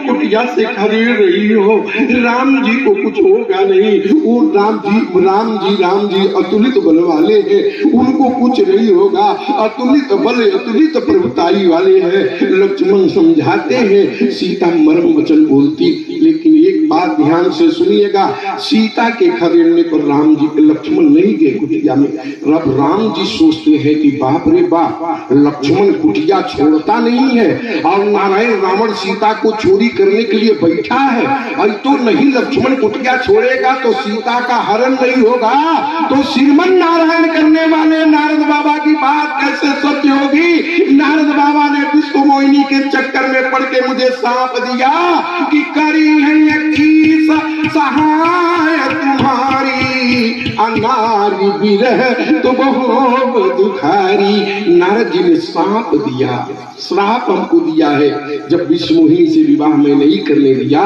कुटिया से खदेड़ रही हो, राम जी को कुछ होगा नहीं, वो राम जी अतुलित बल वाले हैं, उनको कुछ नहीं होगा, अतुलित बल अतुलित प्रभुताई वाले हैं। लक्ष्मण समझाते हैं, सीता मर्म वचन बोलती, लेकिन एक बात ध्यान से सुनिएगा, सीता के खदेड़ने पर राम जी लक्ष्मण नहीं गए कुटिया में। अब राम जी सोचते हैं कि बाप रे बाप, लक्ष्मण कुटिया छोड़ता नहीं है और नारायण रावण सीता को चोरी करने के लिए बैठा है, और तो नहीं लक्ष्मण कुटिया छोड़ेगा तो सीता का हरण नहीं होगा, तो श्रीमन नारायण करने वाले नारद बाबा की बात कैसे सत्य होगी। नारद बाबा ने विश्व मोहिनी के चक्कर में पड़ के मुझे सांप दिया कि करी है सहाय तुम्हारी, अनारी विरह तो बहुत दुखारी। नारद जी ने सांप दिया, श्राप हमको दिया है। जब विश्वमोहिनी से विवाह में नहीं करने दिया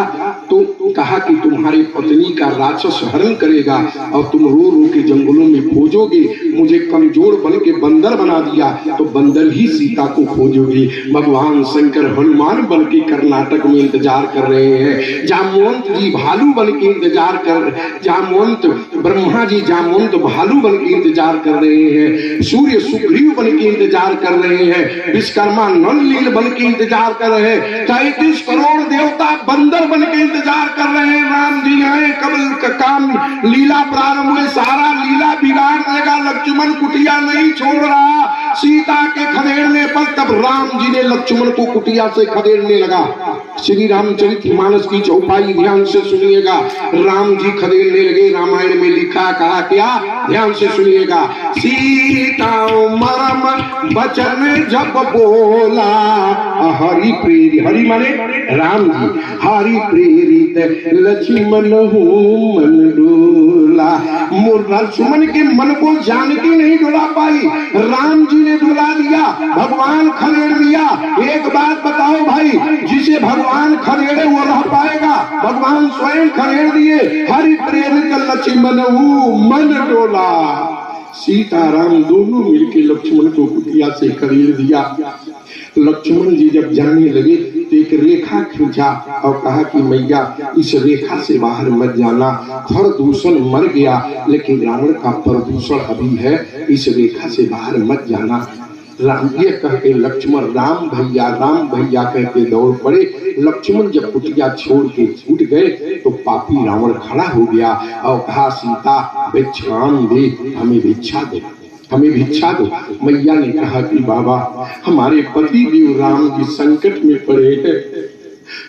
तो कहा कि तुम्हारी पत्नी का राक्षस हरण करेगा और तुम रो रो के जंगलों में खोजोगे। मुझे कमजोर बन के बंदर बना दिया तो बंदर ही सीता को खोजोगे। भगवान शंकर हनुमान बन के कर्नाटक में इंतजार कर रहे हैं, जामवंत जी भालू बन के इंतजार कर, जामवंत ब्रह्मा जी जामवंत भालू बन के इंतजार कर रहे हैं, सूर्य सुग्रीव बन के इंतजार कर रहे हैं, विश्वकर्मा नलनील बन के इंतजार कर रहे हैं, 33 करोड़ देवता बंदर बन के इंतजार कर रहे हैं। राम जी आए, कबल का काम लीला प्रारंभ हुए, सारा लीला बिगाड़ देगा। लक्ष्मण कुटिया नहीं छोड़ रहा सीता के खदेड़ने पर, तब राम जी ने लक्ष्मण को कुटिया से खदेड़ने लगा। श्री रामचरितमानस की चौपाई ध्यान से सुनिएगा, राम जी खदेड़ने लगे। रामायण में लिखा कहा क्या, ध्यान से सुनिएगा। सीता मरम वचन जब बोला, हरि प्रेरित, हरि माने राम जी, हरि प्रेरित लक्ष्मण हूँ मन डोला। लक्ष्मण के मन को जानकी नहीं डोला पाई, राम जी ने डोला दिया, भगवान खदेड़ दिया। एक बात बताओ भाई, जिसे भगवान खदेड़े वो रह पाएगा? भगवान स्वयं खदेड़ दिए। हरि प्रेरित लक्ष्मण हूँ मन डोला। सीताराम दोनों मिलकर लक्ष्मण को कुटिया से खदेड़ दिया। लक्ष्मण जी जब जाने लगे तो एक रेखा खींचा और कहा कि मैया इस रेखा से बाहर मत जाना, खरदूषण मर गया लेकिन रावण का प्रदूषण अभी है, इस रेखा से बाहर मत जाना। राम ये कह के लक्ष्मण राम भैया कह के दौड़ पड़े। लक्ष्मण जब कुटिया छोड़ के छूट गए तो पापी रावण खड़ा हो गया और कहा, सीता भिक्षाम दे, हमें भिक्षा दे, हमें भिक्षा दो। मैया ने कहा कि बाबा हमारे पति देव राम जी संकट में पड़े हैं,